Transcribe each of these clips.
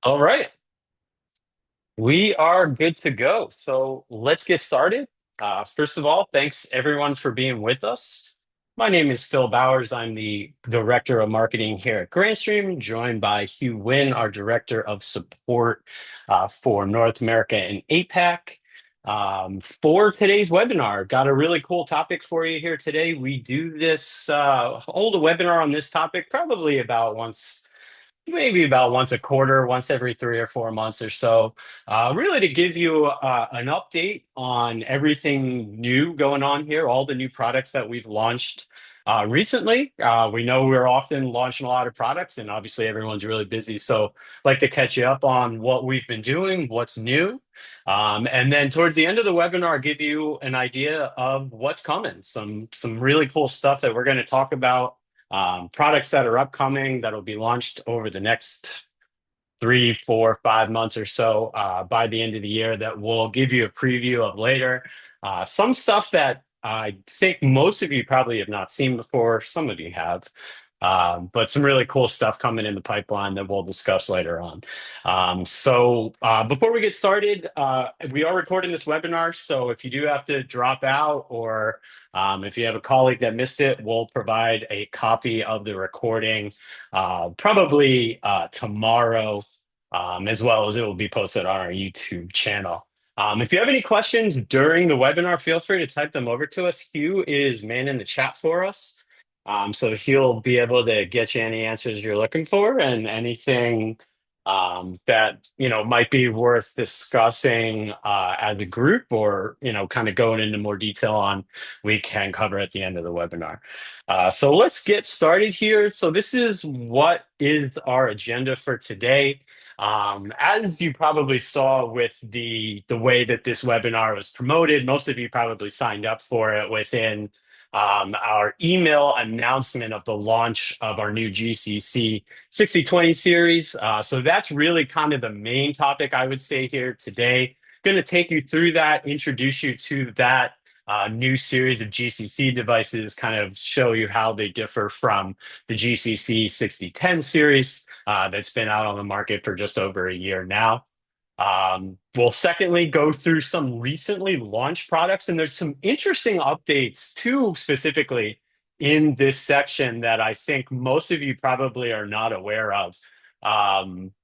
All right, we are good to go. So let's get started. First of all, thanks everyone for being with us. My name is Phil Bowers. I'm the Director of Marketing here at Grandstream, joined by Hugh Wynn, our Director of Support for North America and APAC. For today's webinar, got a really cool topic for you here today. We do this, hold a webinar on this topic probably about once maybe about once a quarter, once every 3 or 4 months or so, really to give you an update on everything new going on here, all the new products that we've launched recently. We know we're often launching a lot of products, and obviously everyone's really busy. So, like to catch you up on what we've been doing, what's new, and then towards the end of the webinar, give you an idea of what's coming. Some really cool stuff that we're going to talk about, products that are upcoming that'll be launched over the next 3, 4, 5 months or so, by the end of the year, that we'll give you a preview of later. Some stuff that I think most of you probably have not seen before. Some of you have. But some really cool stuff coming in the pipeline that we'll discuss later on. Before we get started, we are recording this webinar. So if you do have to drop out, or if you have a colleague that missed it, we'll provide a copy of the recording probably tomorrow, as well as it will be posted on our YouTube channel. If you have any questions during the webinar, feel free to type them over to us. Hugh is manning the chat for us. So he'll be able to get you any answers you're looking for, and anything that might be worth discussing as a group, or kind of going into more detail on, we can cover at the end of the webinar. So let's get started here. So this is what is our agenda for today. As you probably saw with the way that this webinar was promoted, most of you probably signed up for it within our email announcement of the launch of our new GCC 6020 series. So that's really kind of the main topic, I would say, here today. Going to take you through that, introduce you to that new series of GCC devices, kind of show you how they differ from the GCC 6010 series that's been out on the market for just over a year now. We'll secondly go through some recently launched products, and there's some interesting updates too, specifically in this section, that I think most of you probably are not aware of.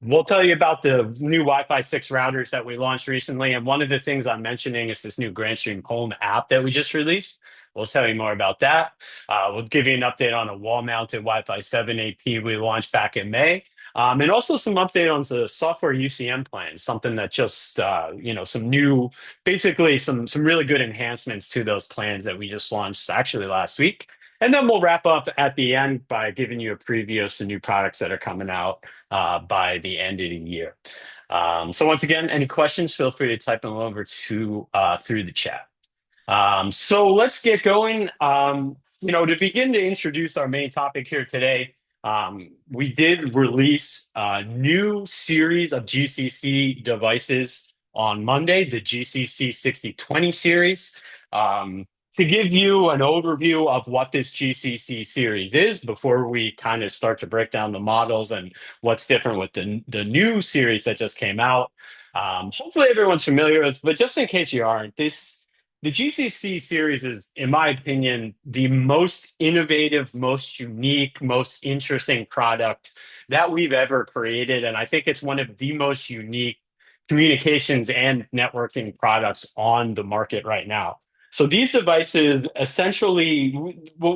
We'll tell you about the new Wi-Fi 6 routers that we launched recently, and one of the things I'm mentioning is this new Grandstream Home app that we just released. We'll tell you more about that. We'll give you an update on a wall-mounted Wi-Fi 7 AP we launched back in May. And also some update on the software UCM plans, something that just, some new, basically some really good enhancements to those plans that we just launched actually last week. And then we'll wrap up at the end by giving you a preview of some new products that are coming out by the end of the year. So once again, any questions, feel free to type them over to through the chat. So let's get going. To begin to introduce our main topic here today, we did release a new series of GCC devices on Monday, the GCC6020 series. To give you an overview of what this GCC series is, before we kind of start to break down the models and what's different with the new series that just came out. Hopefully everyone's familiar with, but just in case you aren't, the GCC series is, in my opinion, the most innovative, most unique, most interesting product that we've ever created. And I think it's one of the most unique communications and networking products on the market right now. So these devices essentially, the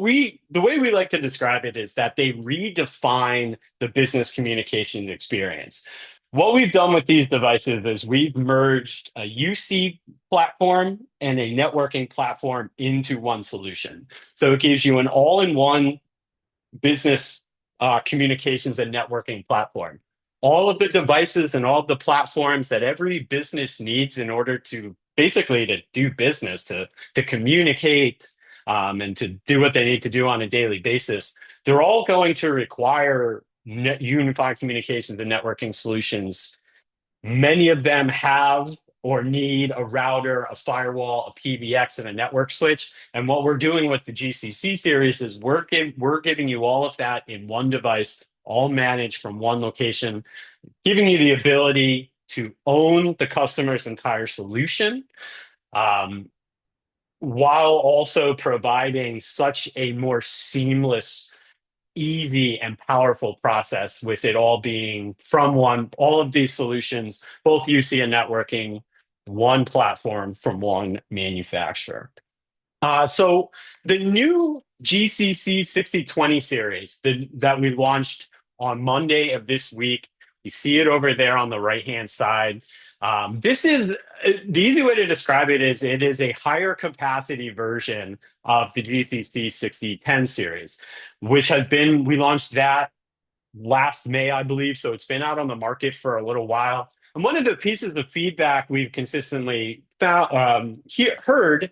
way we like to describe it is that they redefine the business communication experience. What we've done with these devices is we've merged a UC platform and a networking platform into one solution. So it gives you an all-in-one business communications and networking platform. All of the devices and all of the platforms that every business needs in order to basically to do business, to communicate, and to do what they need to do on a daily basis, they're all going to require unified communications and networking solutions. Many of them have or need a router, a firewall, a PBX, and a network switch. And what we're doing with the GCC series is we're giving you all of that in one device, all managed from one location. giving you the ability to own the customer's entire solution, um, while also providing such a more seamless, easy, and powerful process with it all being from one, all of these solutions, both UC and networking, one platform from one manufacturer. So the new GCC6020 series that we launched on Monday of this week, you see it over there on the right-hand side. This is the easy way to describe it is a higher capacity version of the GCC6010 series, which has been, we launched that last May, I believe. So it's been out on the market for a little while. And one of the pieces of feedback we've consistently heard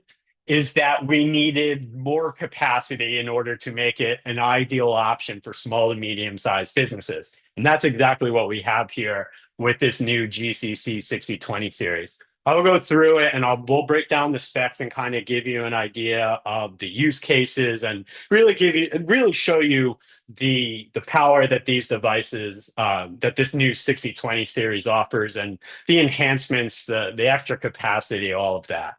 is that we needed more capacity in order to make it an ideal option for small to medium sized businesses. And that's exactly what we have here with this new GCC 6020 series. I'll go through it and we'll break down the specs and kind of give you an idea of the use cases and really show you the power that these devices that this new 6020 series offers and the enhancements, the extra capacity, all of that.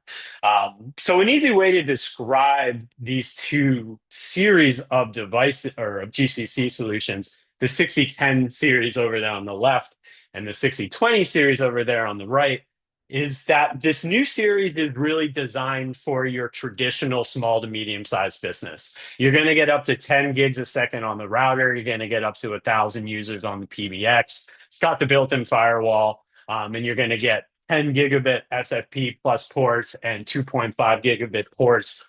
So an easy way to describe these two series of devices or of GCC solutions, the 6010 series over there on the left and the 6020 series over there on the right, is that this new series is really designed for your traditional small to medium sized business. You're going to get up to 10 gigs a second on the router. You're going to get up to 1,000 users on the PBX. It's got the built-in firewall, and you're going to get 10 gigabit SFP plus ports and 2.5 gigabit ports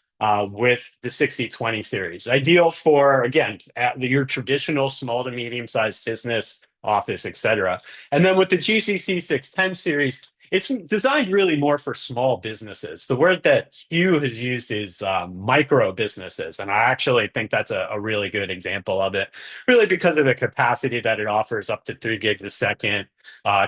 with the 6020 series. Ideal for, again, your traditional small to medium sized business, office, etc. And then with the GCC 610 series, it's designed really more for small businesses. The word that Hugh has used is micro businesses. And I actually think that's a really good example of it, really because of the capacity that it offers up to 3 gigs a second,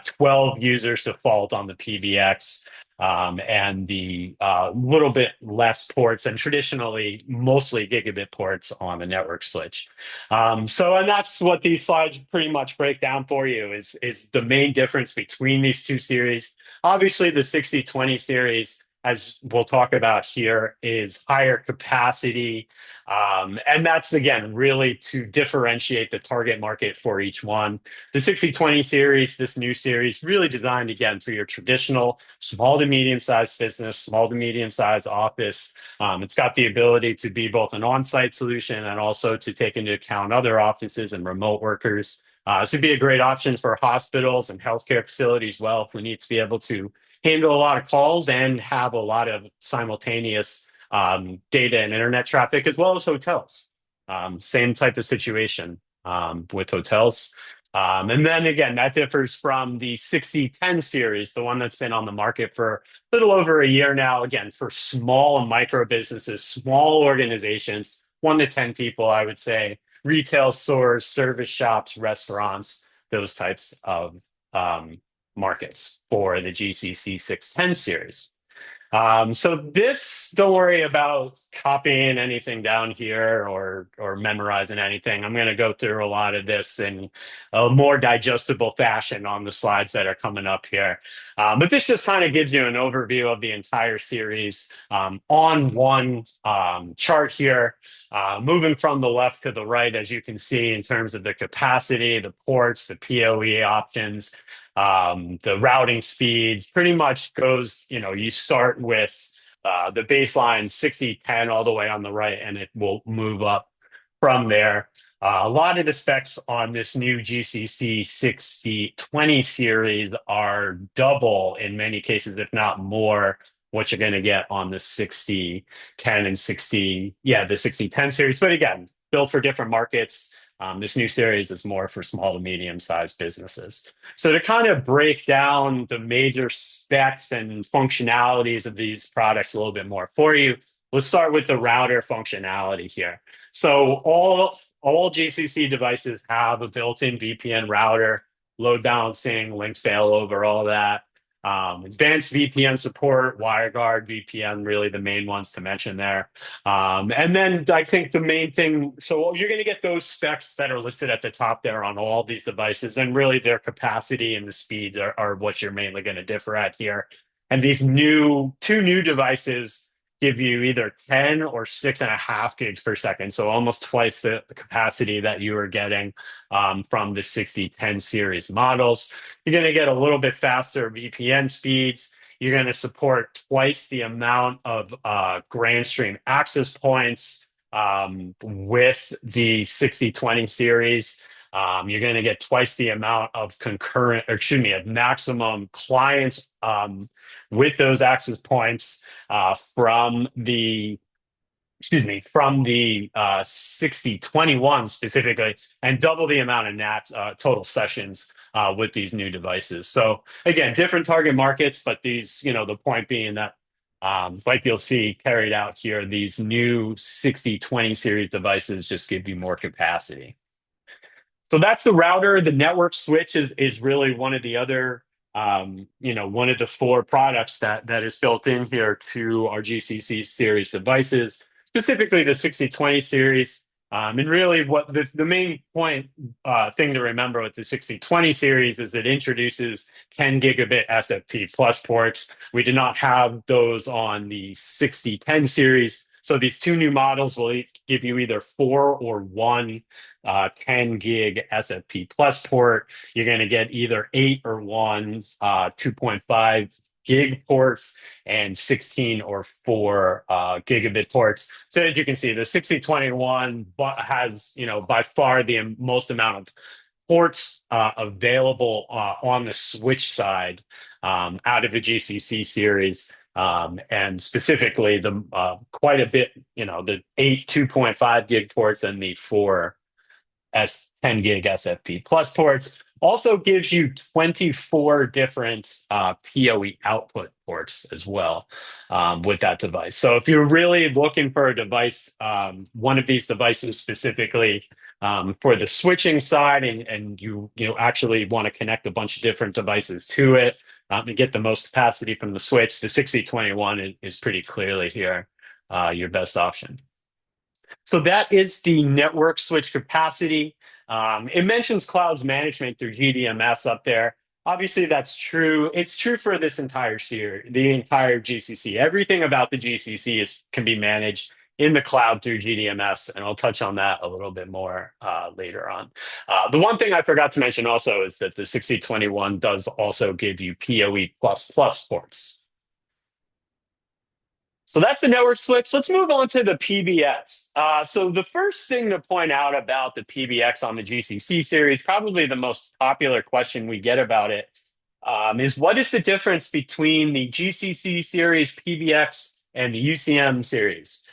12 users default on the PBX, and the little bit less ports and traditionally mostly gigabit ports on the network switch. And that's what these slides pretty much break down for you is the main difference between these two series. Obviously, the 6020 series, as we'll talk about here, is higher capacity. And that's, again, really to differentiate the target market for each one. The 6020 series, this new series, really designed, again, for your traditional small to medium-sized business, small to medium-sized office. It's got the ability to be both an on-site solution and also to take into account other offices and remote workers. This would be a great option for hospitals and healthcare facilities as well if we need to be able to handle a lot of calls and have a lot of simultaneous data and internet traffic, as well as hotels. Same type of situation with hotels. And then again, that differs from the 6010 series, the one that's been on the market for a little over a year now, again, for small and micro businesses, small organizations, 1 to 10 people, I would say, retail stores, service shops, restaurants, those types of markets for the GCC 610 series. So this, don't worry about copying anything down here or memorizing anything. I'm going to go through a lot of this in a more digestible fashion on the slides that are coming up here. But this just kind of gives you an overview of the entire series on one chart here, moving from the left to the right, as you can see, in terms of the capacity, the ports, the PoE options, the routing speeds. Pretty much goes, you start with the baseline 6010 all the way on the right, and it will move up from there. A lot of the specs on this new GCC 6020 series are double in many cases, if not more, what you're going to get on the 6010 and the 6010 series. But again, built for different markets. This new series is more for small to medium-sized businesses. So to kind of break down the major specs and functionalities of these products a little bit more for you, let's start with the router functionality here. So all GCC devices have a built-in VPN router, load balancing, link failover, all that. Advanced VPN support, WireGuard VPN, really the main ones to mention there. And then I think the main thing, so you're going to get those specs that are listed at the top there on all these devices, and really their capacity and the speeds are what you're mainly going to differ at here. And these two new devices give you either 10 or 6.5 gigs per second. So almost twice the capacity that you are getting from the 6010 series models. You're going to get a little bit faster VPN speeds. You're going to support twice the amount of Grandstream access points with the 6020 series. You're going to get twice the amount of of maximum clients with those access points from the 6021 specifically, and double the amount of NATs total sessions with these new devices. So again, different target markets, but these, the point being that, like you'll see carried out here, these new 6020 series devices just give you more capacity. So that's the router. The network switch is really one of the other, one of the four products that is built in here to our GCC series devices, specifically the 6020 series. And really, what the main thing to remember with the 6020 series is it introduces 10 gigabit SFP plus ports. We did not have those on the 6010 series. So these two new models will give you either 4 or 1 10 gig SFP plus port. You're going to get either 8 or 1 2.5 gig ports and 16 or 4 gigabit ports. So as you can see, the 6021 has, by far the most amount of ports available on the switch side out of the GCC series. And specifically the quite a bit, the 8 2.5 gig ports and the 4 10 gig SFP plus ports. Also gives you 24 different PoE output ports as well with that device. So if you're really looking for a device, one of these devices specifically for the switching side, and you actually want to connect a bunch of different devices to it to get the most capacity from the switch, the 6021 is pretty clearly here your best option. So that is the network switch capacity. It mentions clouds management through GDMS up there. Obviously, that's true. It's true for this entire series, the entire GCC. Everything about the GCC can be managed in the cloud through GDMS, and I'll touch on that a little bit more later on. The one thing I forgot to mention also is that the 6021 does also give you PoE++ ports. So that's the network switch. Let's move on to the PBX. So the first thing to point out about the PBX on the GCC series, probably the most popular question we get about it, is what is the difference between the GCC series PBX and the UCM series?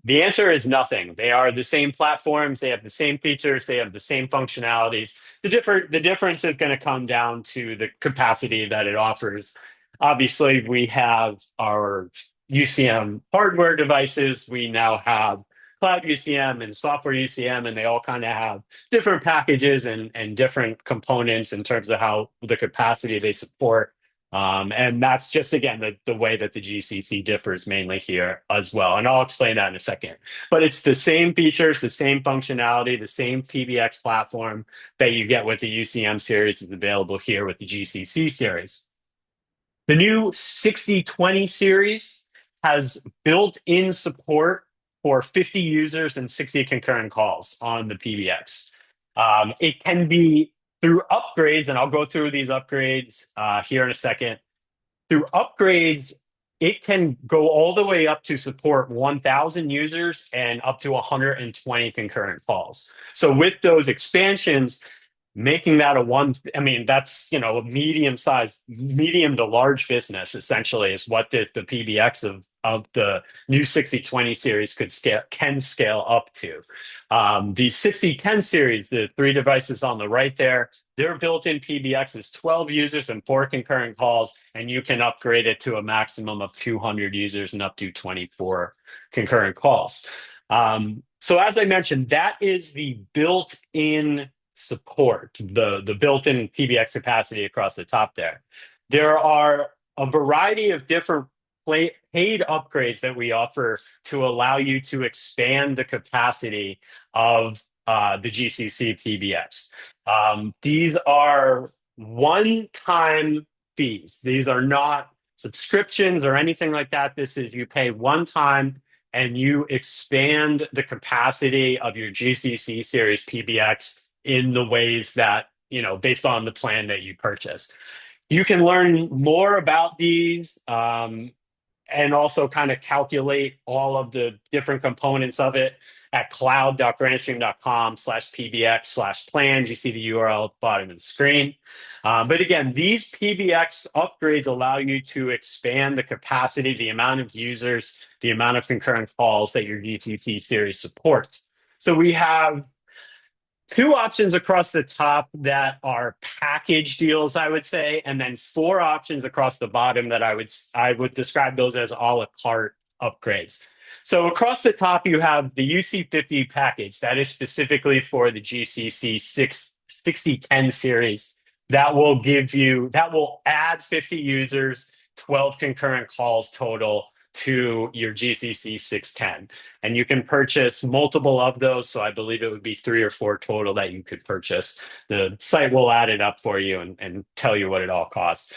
The answer is nothing. They are the same platforms. They have the same features. They have the same functionalities. The difference is going to come down to the capacity that it offers. Obviously, we have our UCM hardware devices. We now have cloud UCM and software UCM, and they all kind of have different packages and different components in terms of how the capacity they support. And that's just, again, the way that the GCC differs mainly here as well. And I'll explain that in a second. But it's the same features, the same functionality, the same PBX platform that you get with the UCM series is available here with the GCC series. The new 6020 series has built-in support for 50 users and 60 concurrent calls on the PBX. It can be through upgrades, and I'll go through these upgrades here in a second. Through upgrades, it can go all the way up to support 1,000 users and up to 120 concurrent calls. So with those expansions, making that that's a medium to large business essentially is what the PBX of the new 6020 series can scale up to. The 6010 series, the 3 devices on the right there, their built-in PBX is 12 users and 4 concurrent calls, and you can upgrade it to a maximum of 200 users and up to 24 concurrent calls. So as I mentioned, that is the built-in support, the built-in PBX capacity across the top there. There are a variety of different paid upgrades that we offer to allow you to expand the capacity of the GCC PBX. These are one-time fees. These are not subscriptions or anything like that. This is you pay one time and you expand the capacity of your GCC series PBX in the ways that, based on the plan that you purchase. You can learn more about these and also kind of calculate all of the different components of it at cloud.grandstream.com/pbx/plans. You see the URL at the bottom of the screen. But again, these PBX upgrades allow you to expand the capacity, the amount of users, the amount of concurrent calls that your GCC series supports. So we have two options across the top that are package deals, I would say, and then four options across the bottom that I would describe those as a la carte upgrades. So across the top, you have the UC50 package that is specifically for the GCC6010 series. That will add 50 users, 12 concurrent calls total to your GCC610. And you can purchase multiple of those. So I believe it would be 3 or 4 total that you could purchase. The site will add it up for you and tell you what it all costs.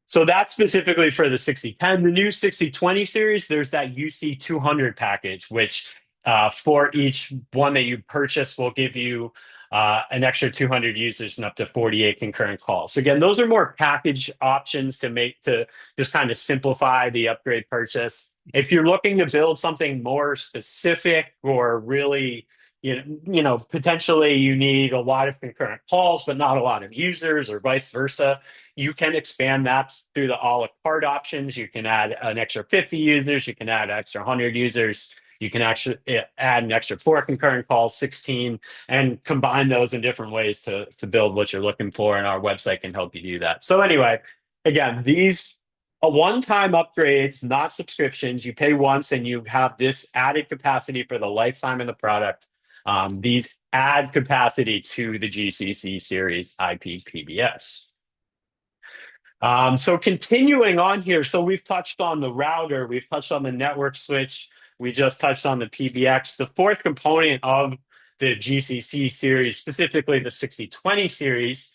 So that's specifically for the 6010. The new 6020 series, there's that UC200 package, which for each one that you purchase will give you an extra 200 users and up to 48 concurrent calls. So again, those are more package options to just kind of simplify the upgrade purchase. If you're looking to build something more specific or really, potentially you need a lot of concurrent calls, but not a lot of users or vice versa, you can expand that through the a la carte options. You can add an extra 50 users. You can add an extra 100 users. You can actually add an extra 4 concurrent calls, 16, and combine those in different ways to build what you're looking for. And our website can help you do that. So anyway, again, these are one-time upgrades, not subscriptions. You pay once and you have this added capacity for the lifetime of the product. These add capacity to the GCC series IP PBX. So continuing on here, so we've touched on the router, we've touched on the network switch, we just touched on the PBX. The fourth component of the GCC series, specifically the 6020 series,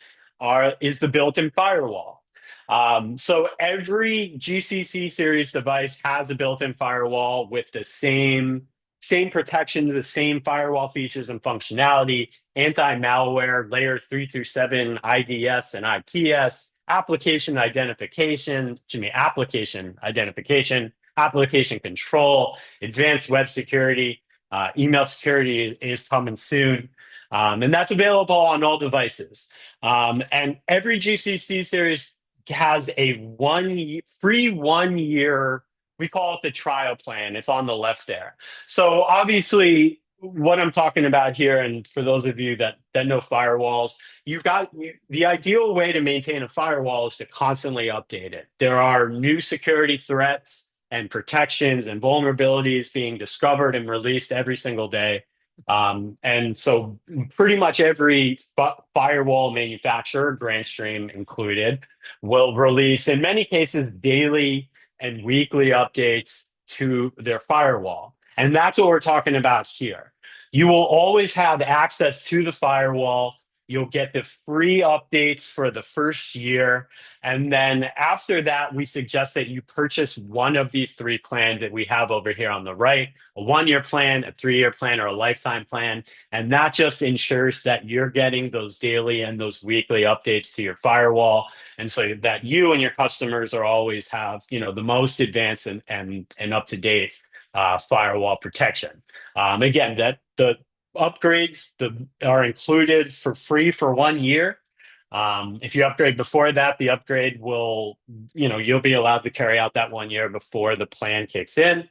is the built-in firewall. So every GCC series device has a built-in firewall with the same protections, the same firewall features and functionality, anti-malware, layer 3 through 7, IDS and IPS, application identification, application control, advanced web security, email security is coming soon. And that's available on all devices. And every GCC series has a free 1 year, we call it the trial plan. It's on the left there. So obviously, what I'm talking about here, and for those of you that know firewalls, the ideal way to maintain a firewall is to constantly update it. There are new security threats and protections and vulnerabilities being discovered and released every single day. And so pretty much every firewall manufacturer, Grandstream included, will release, in many cases, daily and weekly updates to their firewall. And that's what we're talking about here. You will always have access to the firewall. You'll get the free updates for the first year. And then after that, we suggest that you purchase one of these 3 plans that we have over here on the right, a 1-year plan, a 3-year plan, or a lifetime plan. And that just ensures that you're getting those daily and those weekly updates to your firewall. And so that you and your customers are always have, the most advanced and up-to-date firewall protection. Again, that the upgrades are included for free for 1 year. If you upgrade before that, the upgrade will, you'll be allowed to carry out that 1 year before the plan kicks in.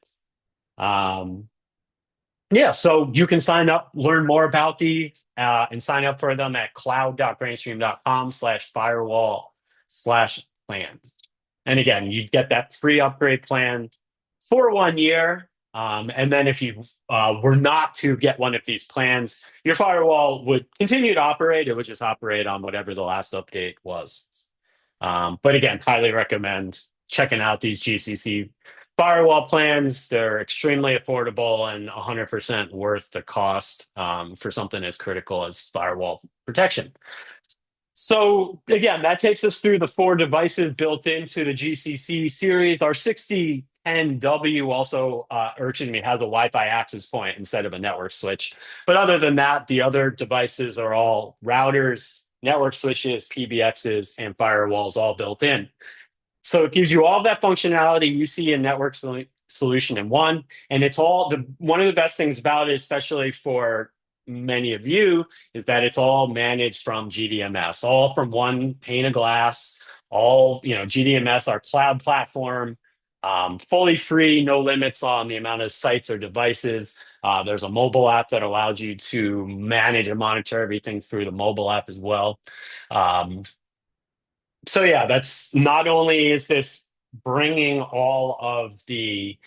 So you can sign up, learn more about these, and sign up for them at cloud.grandstream.com/firewall/plan. And again, you get that free upgrade plan for 1 year. And then if you were not to get one of these plans, your firewall would continue to operate. It would just operate on whatever the last update was. But again, highly recommend checking out these GCC firewall plans. They're extremely affordable and 100% worth the cost for something as critical as firewall protection. So again, that takes us through the four devices built into the GCC series. Our 6010W also, urging me, has a Wi-Fi access point instead of a network switch. But other than that, the other devices are all routers, network switches, PBXs, and firewalls all built in. So it gives you all that functionality you see in solution in one. And it's all one of the best things about it, especially for many of you, is that it's all managed from GDMS, all from one pane of glass, all, GDMS, our cloud platform, fully free, no limits on the amount of sites or devices. There's a mobile app that allows you to manage and monitor everything through the mobile app as well. Um, so yeah, that's not only is this bringing all of the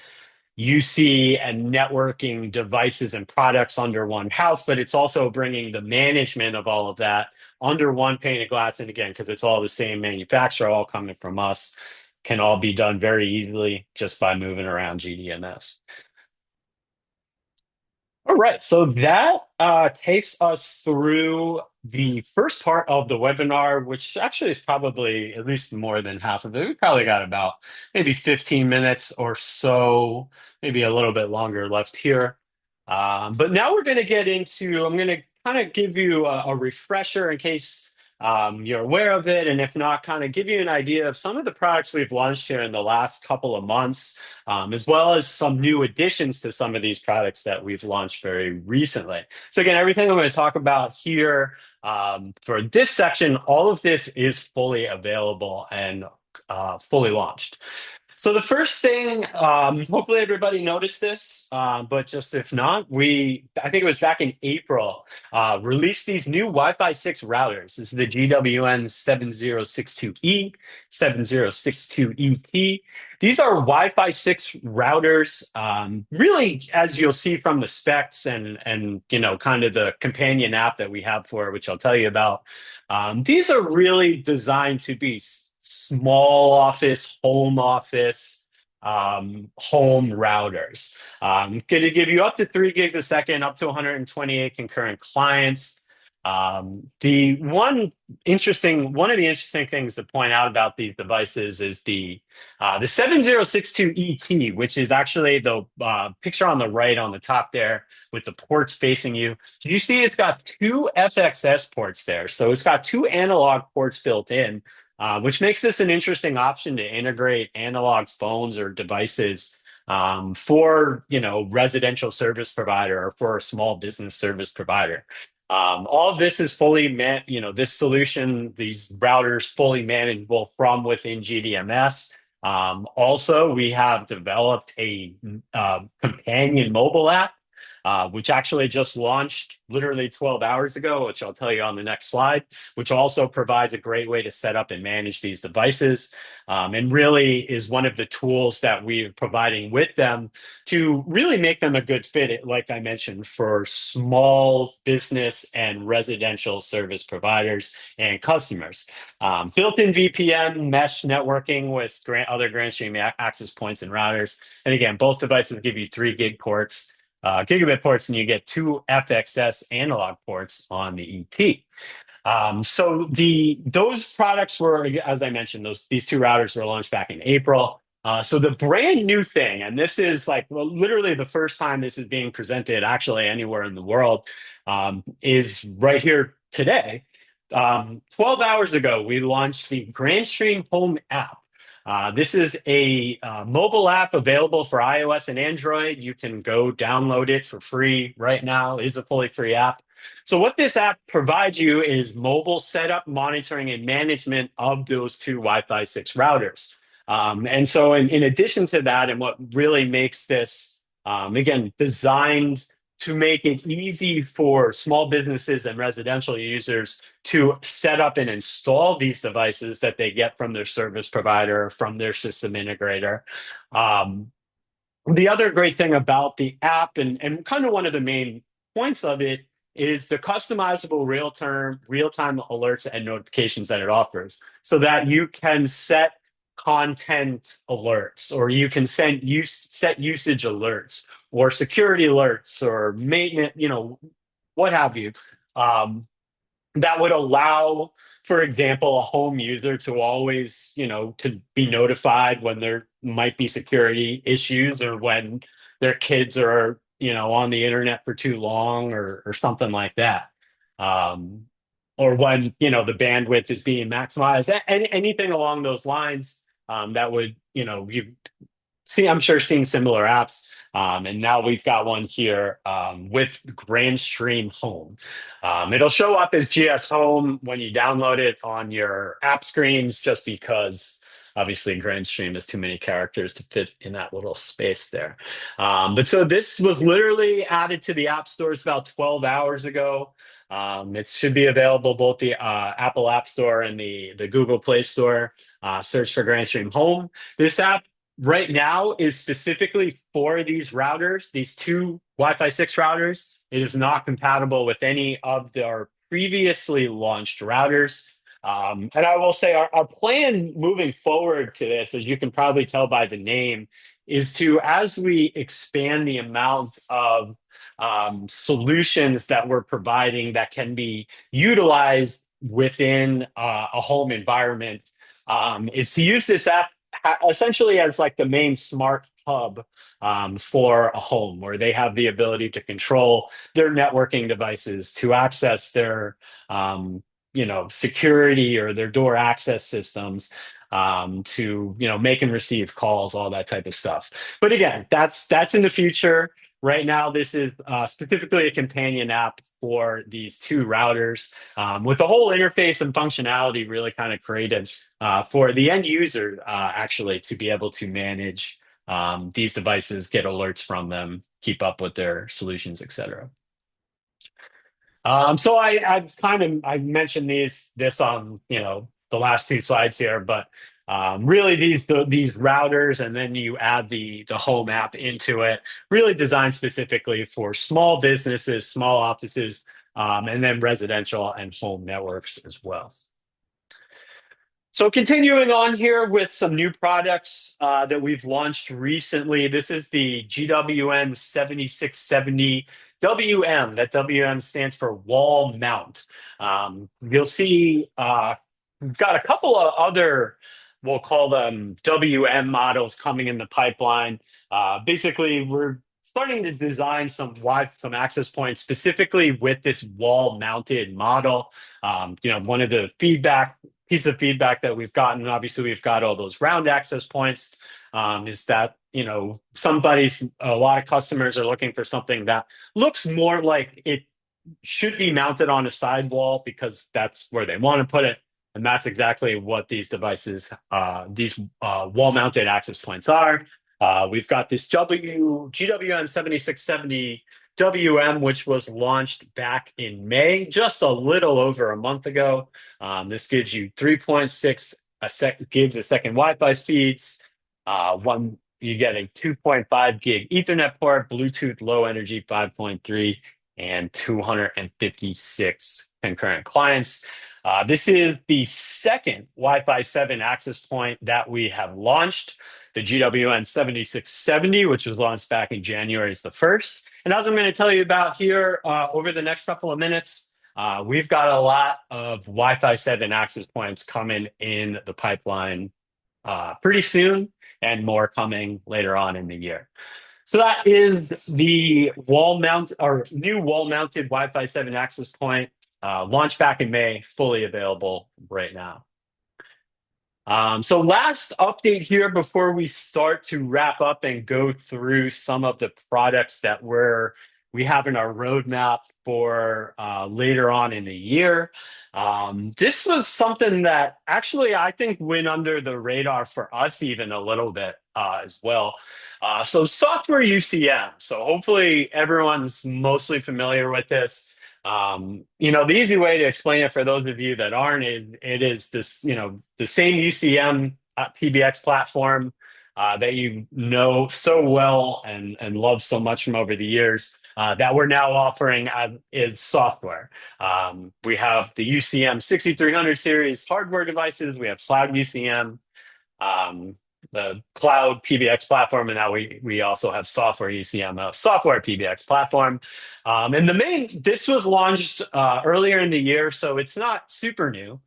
UC and networking devices and products under one house, but it's also bringing the management of all of that under one pane of glass. And again, because it's all the same manufacturer, all coming from us, can all be done very easily just by moving around GDMS. All right, so that takes us through the first part of the webinar, which actually is probably at least more than half of it. We probably got about maybe 15 minutes or so, maybe a little bit longer left here. But now we're going to get into, I'm going to kind of give you a refresher in case you're aware of it. And if not, kind of give you an idea of some of the products we've launched here in the last couple of months, as well as some new additions to some of these products that we've launched very recently. So again, everything I'm going to talk about here for this section, all of this is fully available and fully launched. So the first thing, hopefully everybody noticed this, but just if not, I think it was back in April, released these new Wi-Fi 6 routers. This is the GWN 7062E, 7062ET. These are Wi-Fi 6 routers. Really, as you'll see from the specs and kind of the companion app that we have for it, which I'll tell you about, these are really designed to be small office, home routers. Going to give you up to 3 gigs a second, up to 128 concurrent clients. The one of the interesting things to point out about these devices is the 7062ET, which is actually the picture on the right on the top there with the ports facing you. You see it's got two FXS ports there. So it's got two analog ports built in, which makes this an interesting option to integrate analog phones or devices for residential service provider or for a small business service provider. All of this is fully this solution, these routers fully manageable from within GDMS. Also, we have developed a companion mobile app, which actually just launched literally 12 hours ago, which I'll tell you on the next slide, which also provides a great way to set up and manage these devices, and really is one of the tools that we're providing with them to really make them a good fit, like I mentioned, for small business and residential service providers and customers. Built-in VPN, mesh networking with other Grandstream access points and routers. And again, both devices give you 3 gig ports, gigabit ports, and you get 2 FXS analog ports on the ET. So those products were, as I mentioned, these 2 routers were launched back in April. So the brand new thing, and this is literally the first time this is being presented actually anywhere in the world, is right here today. 12 hours ago, we launched the Grandstream Home app. This is a mobile app available for iOS and Android. You can go download it for free right now. It is a fully free app. So what this app provides you is mobile setup, monitoring, and management of those 2 Wi-Fi 6 routers. And so in addition to that, and what really makes this, again, designed to make it easy for small businesses and residential users to set up and install these devices that they get from their service provider, from their system integrator. The other great thing about the app, and kind of one of the main points of it, is the customizable real-time alerts and notifications that it offers, so that you can set content alerts, or you can set usage alerts, or security alerts, or maintenance, what have you. Um, that would allow, for example, a home user to always, to be notified when there might be security issues, or when their kids are, on the internet for too long, or something like that. Um, or when, the bandwidth is being maximized, anything along those lines, that would, you see, I'm sure seeing similar apps. And now we've got one here with Grandstream Home. It'll show up as GS Home when you download it on your app screens, just because obviously Grandstream is too many characters to fit in that little space there. But so this was literally added to the app stores about 12 hours ago. It should be available both the Apple App Store and the Google Play Store. Search for Grandstream Home. This app right now is specifically for these routers, these two Wi-Fi 6 routers. It is not compatible with any of our previously launched routers. And I will say our plan moving forward to this, as you can probably tell by the name, is to, as we expand the amount of solutions that we're providing that can be utilized within a home environment, is to use this app essentially as like the main smart hub for a home, where they have the ability to control their networking devices, to access their security or their door access systems, to make and receive calls, all that type of stuff. But again, that's in the future. Right now, this is specifically a companion app for these two routers, with the whole interface and functionality really kind of created for the end user, actually, to be able to manage these devices, get alerts from them, keep up with their solutions, etc. So I mentioned this on the last two slides here, but really these routers, and then you add the home app into it, really designed specifically for small businesses, small offices, and then residential and home networks as well. So continuing on here with some new products that we've launched recently. This is the GWM7670 WM. That WM stands for wall mount. You'll see we've got a couple of other, we'll call them WM models, coming in the pipeline. Basically, we're starting to design some access points specifically with this wall mounted model. One of the piece of feedback that we've gotten, and obviously we've got all those round access points, is that a lot of customers are looking for something that looks more like it should be mounted on a sidewall, because that's where they want to put it. And that's exactly what these devices, these wall-mounted access points are. We've got this GWM7670 WM, which was launched back in May, just a little over a month ago. This gives you 3.6 gigs a second Wi-Fi speeds. You get a 2.5 gig Ethernet port, Bluetooth Low Energy 5.3, and 256 concurrent clients. This is the second Wi-Fi 7 access point that we have launched. The GWN 7670, which was launched back in January, is the first. And as I'm going to tell you about here over the next couple of minutes, we've got a lot of Wi-Fi 7 access points coming in the pipeline pretty soon, and more coming later on in the year. So that is the new wall-mounted Wi-Fi 7 access point, launched back in May, fully available right now. So last update here before we start to wrap up and go through some of the products that we have in our roadmap for later on in the year. This was something that actually I think went under the radar for us even a little bit as well. So software UCM. So hopefully everyone's mostly familiar with this. The easy way to explain it for those of you that aren't is it is this, the same UCM PBX platform that you know so well and love so much from over the years. that we're now offering is software. We have the UCM 6300 series hardware devices. We have cloud UCM, um, the cloud PBX platform, and now we also have software UCM, software PBX platform. And this was launched earlier in the year, so it's not super new.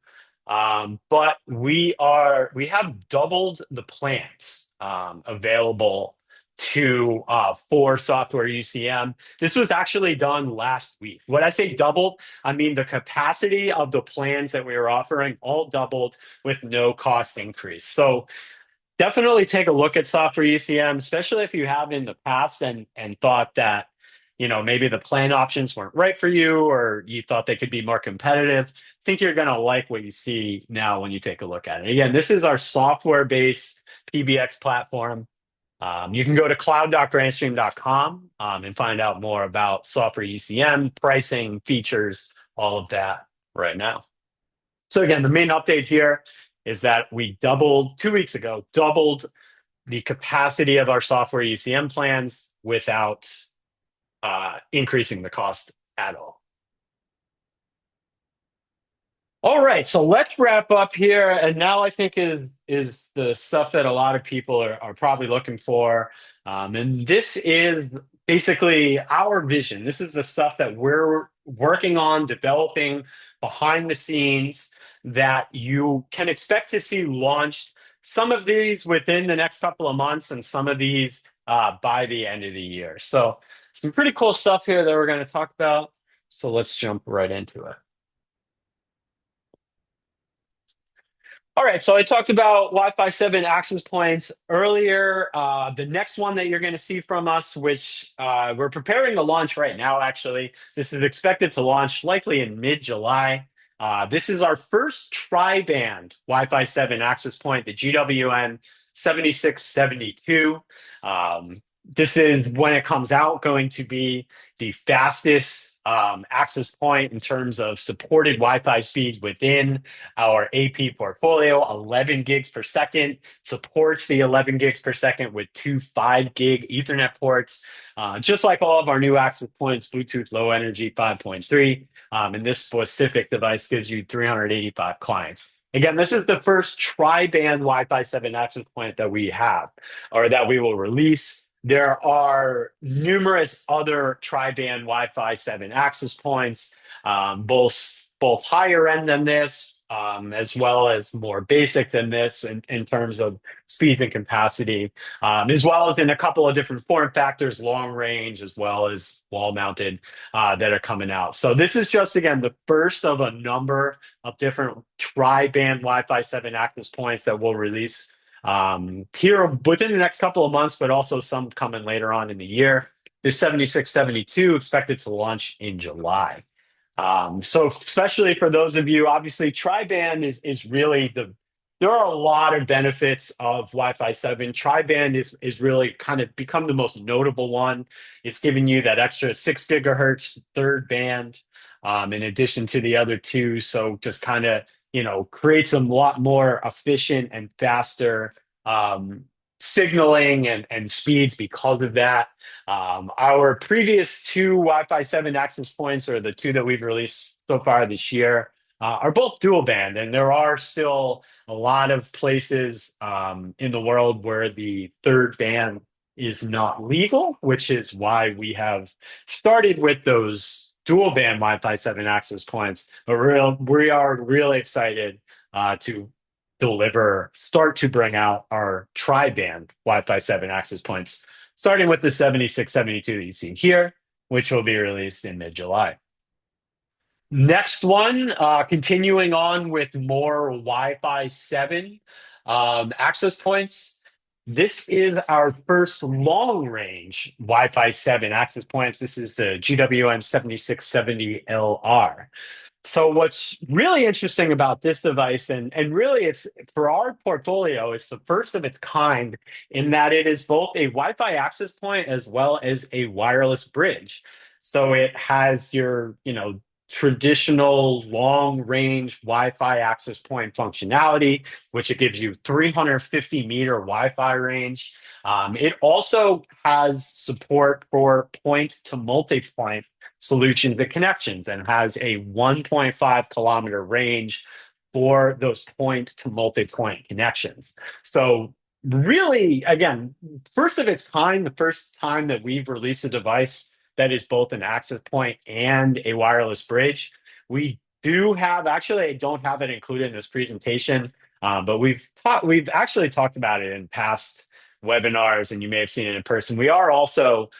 But we have doubled the plans available to for software UCM. This was actually done last week. When I say doubled, I mean the capacity of the plans that we were offering all doubled with no cost increase. So definitely take a look at software UCM, especially if you have in the past and thought that, maybe the plan options weren't right for you or you thought they could be more competitive. I think you're going to like what you see now when you take a look at it. Again, this is our software-based PBX platform. You can go to cloud.grandstream.com and find out more about software UCM, pricing, features, all of that right now. So again, the main update here is that we 2 weeks ago, doubled the capacity of our software UCM plans without increasing the cost at all. All right, so let's wrap up here. And now I think is the stuff that a lot of people are probably looking for. And this is basically our vision. This is the stuff that we're working on, developing behind the scenes that you can expect to see launched. Some of these within the next couple of months, and some of these by the end of the year. So some pretty cool stuff here that we're going to talk about. So let's jump right into it. All right, so I talked about Wi-Fi 7 access points earlier. The next one that you're going to see from us, which we're preparing to launch right now, actually, this is expected to launch likely in mid-July. This is our first tri-band Wi-Fi 7 access point, the GWN 7672. This is, when it comes out, going to be the fastest access point in terms of supported Wi-Fi speeds within our AP portfolio. 11 gigs per second, supports the 11 gigs per second with two 5 gig Ethernet ports. Just like all of our new access points, Bluetooth Low Energy 5.3. And this specific device gives you 385 clients. Again, this is the first tri-band Wi-Fi 7 access point that we have, or that we will release. There are numerous other tri-band Wi-Fi 7 access points, both higher end than this, as well as more basic than this in terms of speeds and capacity, as well as in a couple of different form factors, long range, as well as wall mounted, that are coming out. So this is just, again, the first of a number of different tri-band Wi-Fi 7 access points that we'll release here within the next couple of months, but also some coming later on in the year. This 7672 expected to launch in July. So especially for those of you, obviously tri-band is really there are a lot of benefits of Wi-Fi 7. Tri-band is really kind of become the most notable one. It's giving you that extra 6 gigahertz third band, in addition to the other two. So just kind of, creates a lot more efficient and faster signaling and speeds because of that. Our previous two Wi-Fi 7 access points, or the two that we've released so far this year, are both dual band, and there are still a lot of places in the world where the third band is not legal, which is why we have started with those dual band Wi-Fi 7 access points. But we are really excited to start to bring out our tri-band Wi-Fi 7 access points, starting with the 7672 that you see here, which will be released in mid-July. Next one, continuing on with more Wi-Fi 7 access points. This is our first long-range Wi-Fi 7 access point. This is the GWN 7670LR. So what's really interesting about this device, and really it's for our portfolio, it's the first of its kind in that it is both a Wi-Fi access point as well as a wireless bridge. So it has your, traditional long-range Wi-Fi access point functionality, which it gives you 350-meter Wi-Fi range. It also has support for point to multi-point solutions and connections and has a 1.5-kilometer range for those point to multi-point connections. So really, again, first of its kind, the first time that we've released a device that is both an access point and a wireless bridge. We do have, actually, I don't have it included in this presentation, but we've actually talked about it in past webinars, and you may have seen it in person. We are also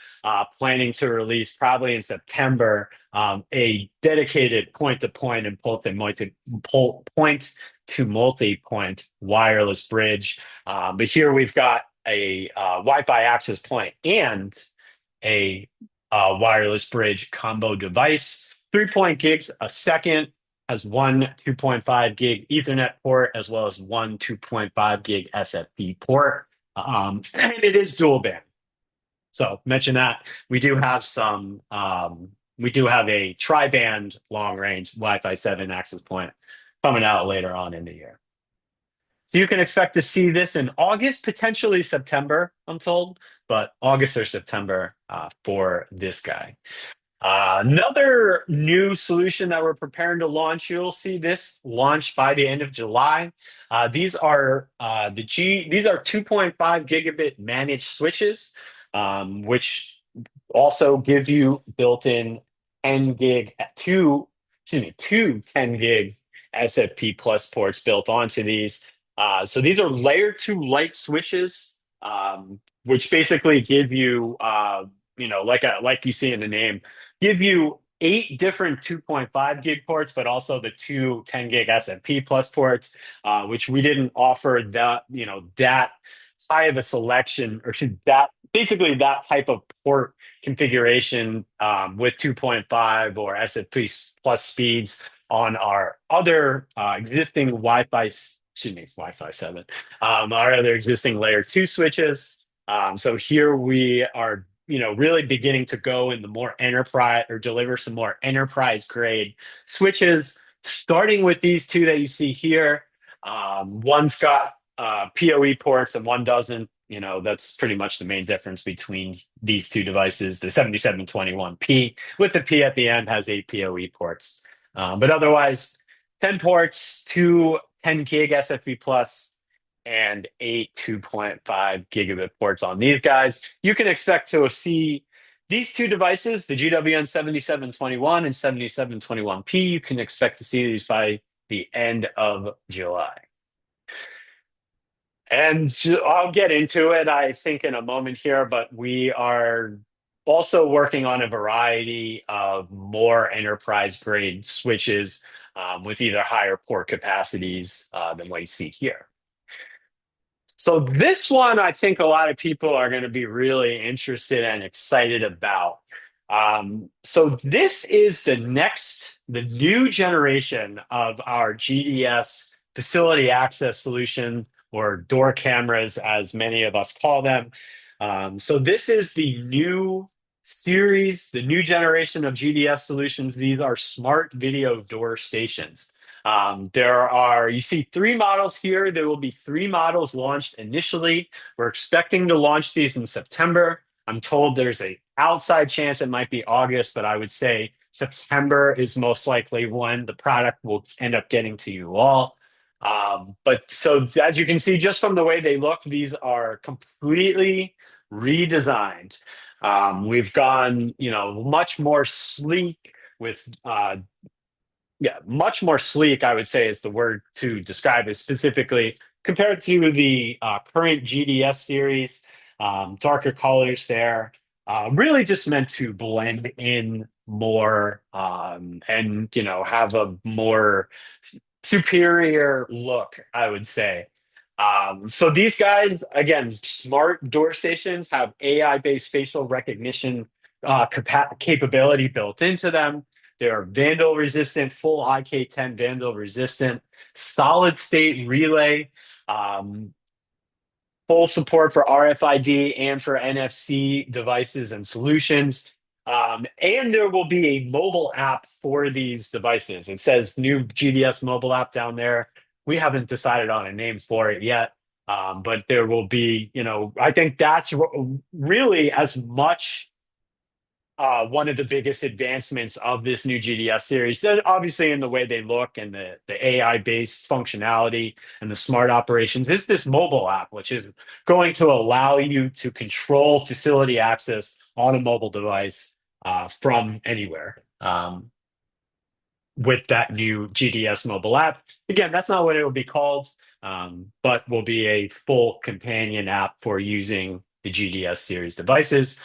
planning to release probably in September a dedicated point-to-point and point-to-multi-point wireless bridge. But here we've got a Wi-Fi access point and a wireless bridge combo device. 3 gigs a second, has one 2.5 gig Ethernet port as well as one 2.5 gig SFP port. And it is dual band. So mention that we do have we do have a tri-band long range Wi-Fi 7 access point coming out later on in the year. So you can expect to see this in August, potentially September, I'm told, but August or September for this guy. Another new solution that we're preparing to launch, you'll see this launch by the end of July. These are these are 2.5 gigabit managed switches, which also give you built-in 10 gig two 10 gig SFP plus ports built onto these. So these are layer 2 Lite switches, which basically give you, like you see in the name, give you 8 different 2.5 gig ports, but also the two 10 gig SFP plus ports, which we didn't offer that high of a selection, or should that basically that type of port configuration with 2.5 or SFP plus speeds on our other existing Wi-Fi 7, our other existing layer 2 switches. So here we are, really beginning to go in the more enterprise or deliver some more enterprise grade switches, starting with these two that you see here. One's got PoE ports and one doesn't. That's pretty much the main difference between these two devices. The 7721P with the P at the end has 8 PoE ports. But otherwise, 10 ports, two 10 gig SFP plus, and 8 2.5 gigabit ports on these guys. You can expect to see these two devices, the GWN 7721 and 7721P. You can expect to see these by the end of July. And I'll get into it, I think, in a moment here, but we are also working on a variety of more enterprise grade switches with either higher port capacities than what you see here. So this one, I think a lot of people are going to be really interested and excited about. So this is the new generation of our GDS facility access solution, or door cameras, as many of us call them. So this is the new series, the new generation of GDS solutions. These are smart video door stations. You see 3 models here. There will be 3 models launched initially. We're expecting to launch these in September. I'm told there's an outside chance it might be August, but I would say September is most likely when the product will end up getting to you all. But so as you can see, just from the way they look, these are completely redesigned. We've gone, much more sleek with, much more sleek, I would say is the word to describe it specifically compared to the current GDS series. Darker colors there, really just meant to blend in more and, have a more superior look, I would say. So these guys, again, smart door stations, have AI-based facial recognition capability built into them. They're vandal resistant, full IK10 vandal resistant, solid state relay, full support for RFID and for NFC devices and solutions. And there will be a mobile app for these devices. It says new GDS mobile app down there. We haven't decided on a name for it yet, but there will be, I think that's really as much one of the biggest advancements of this new GDS series. Obviously, in the way they look and the AI-based functionality and the smart operations, is this mobile app, which is going to allow you to control facility access on a mobile device from anywhere. With that new GDS mobile app. Again, that's not what it will be called, but will be a full companion app for using the GDS series devices.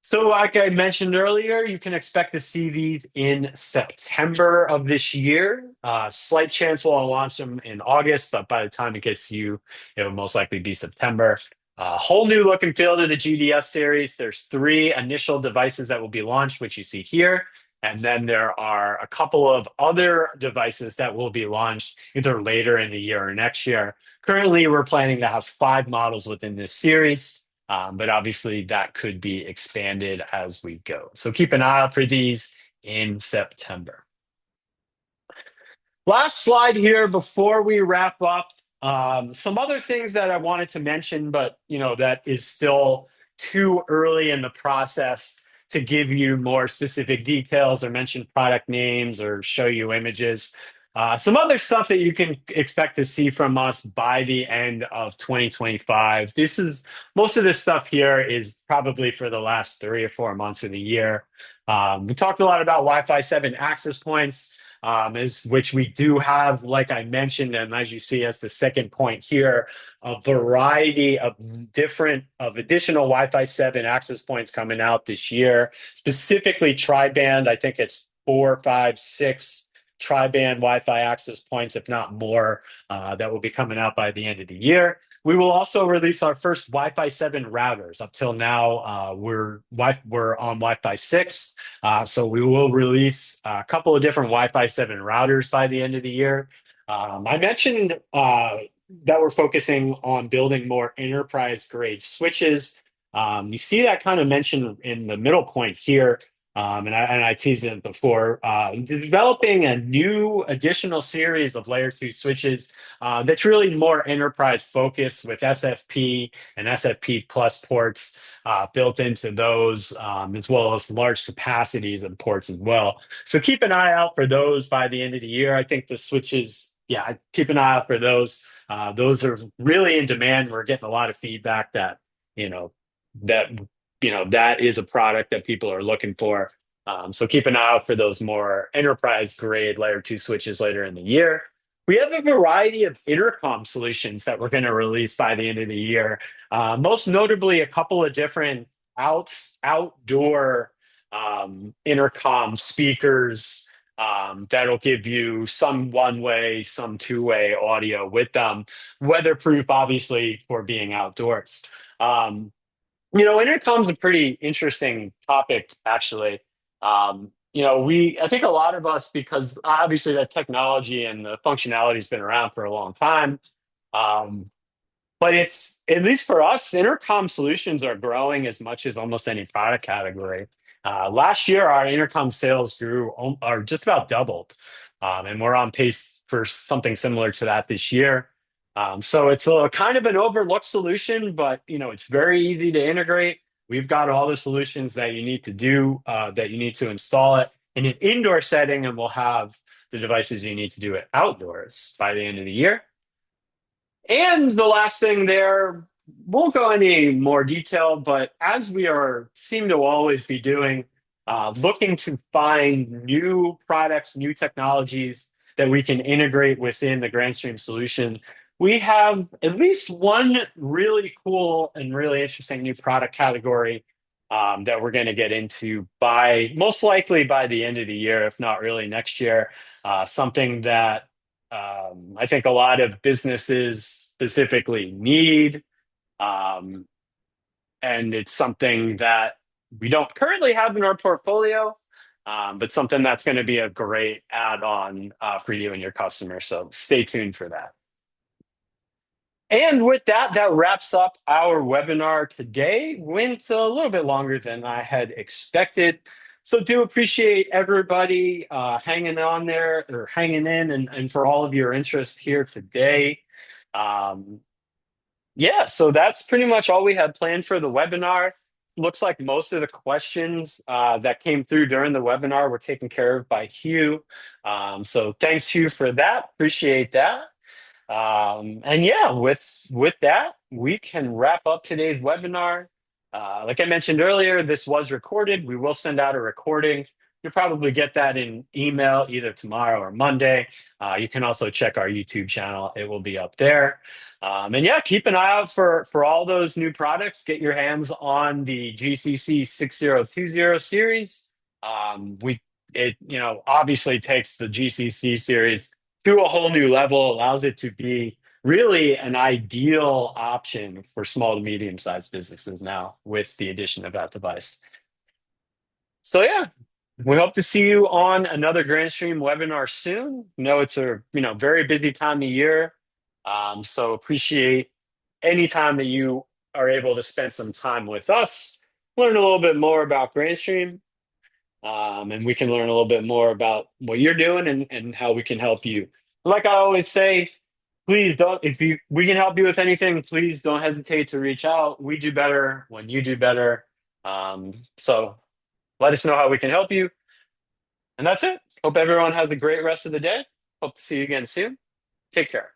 So, like I mentioned earlier, you can expect to see these in September of this year. Slight chance we'll launch them in August, but by the time it gets to you, it will most likely be September. Whole new look and feel to the GDS series. There's three initial devices that will be launched, which you see here. And then there are a couple of other devices that will be launched either later in the year or next year. Currently, we're planning to have 5 models within this series. But obviously, that could be expanded as we go. So keep an eye out for these in September. Last slide here before we wrap up. Some other things that I wanted to mention, but that is still too early in the process to give you more specific details or mention product names or show you images. Some other stuff that you can expect to see from us by the end of 2025. Most of this stuff here is probably for the last 3 or 4 months of the year. We talked a lot about Wi-Fi 7 access points, which we do have, like I mentioned, and as you see as the second point here, a variety of additional Wi-Fi 7 access points coming out this year, specifically tri-band. I think it's 4, 5, 6 tri-band Wi-Fi access points, if not more, that will be coming out by the end of the year. We will also release our first Wi-Fi 7 routers. Up till now, we're on Wi-Fi 6, so we will release a couple of different Wi-Fi 7 routers by the end of the year. I mentioned that we're focusing on building more enterprise-grade switches. You see that kind of mentioned in the middle point here. And I teased it before, developing a new additional series of layer 2 switches that's really more enterprise focused with SFP and SFP plus ports built into those, as well as large capacities of ports as well. So keep an eye out for those by the end of the year. I think the switches, yeah, keep an eye out for those. Those are really in demand. We're getting a lot of feedback that, you know, that that is a product that people are looking for. So keep an eye out for those more enterprise grade layer 2 switches later in the year. We have a variety of intercom solutions that we're going to release by the end of the year. Most notably, a couple of different outdoor intercom speakers that'll give you some one-way, some two-way audio with them. Weatherproof, obviously, for being outdoors. Intercom's a pretty interesting topic, actually. I think a lot of us, because obviously that technology and the functionality has been around for a long time. Um, but it's, at least for us, intercom solutions are growing as much as almost any product category. Last year, our intercom sales grew or just about doubled. And we're on pace for something similar to that this year. So it's a kind of an overlooked solution, but it's very easy to integrate. We've got all the solutions that you need to do, that you need to install it in an indoor setting, and we'll have the devices you need to do it outdoors by the end of the year. And the last thing there, won't go any more detail, but as we seem to always be doing, looking to find new products, new technologies that we can integrate within the Grandstream solution. We have at least one really cool and really interesting new product category that we're going to get into most likely by the end of the year, if not really next year. Something that I think a lot of businesses specifically need. Um, and it's something that we don't currently have in our portfolio, but something that's going to be a great add-on for you and your customers. So stay tuned for that. And with that, that wraps up our webinar today. Went a little bit longer than I had expected. So do appreciate everybody hanging on there or hanging in and for all of your interest here today. Um, yeah, so that's pretty much all we had planned for the webinar. Looks like most of the questions that came through during the webinar were taken care of by Hugh. So thanks, Hugh, for that. Appreciate that. And yeah, with that, we can wrap up today's webinar. Like I mentioned earlier, this was recorded. We will send out a recording. You'll probably get that in email either tomorrow or Monday. You can also check our YouTube channel. It will be up there. And yeah, keep an eye out for all those new products. Get your hands on the GCC6020 series. It obviously takes the GCC series to a whole new level, allows it to be really an ideal option for small to medium sized businesses now with the addition of that device. So yeah, we hope to see you on another Grandstream webinar soon. I know it's a very busy time of year, so appreciate any time that you are able to spend some time with us, learn a little bit more about Grandstream, and we can learn a little bit more about what you're doing and how we can help you. Like I always say, please don't, if we can help you with anything, please don't hesitate to reach out. We do better when you do better. So let us know how we can help you. And that's it. Hope everyone has a great rest of the day. Hope to see you again soon. Take care.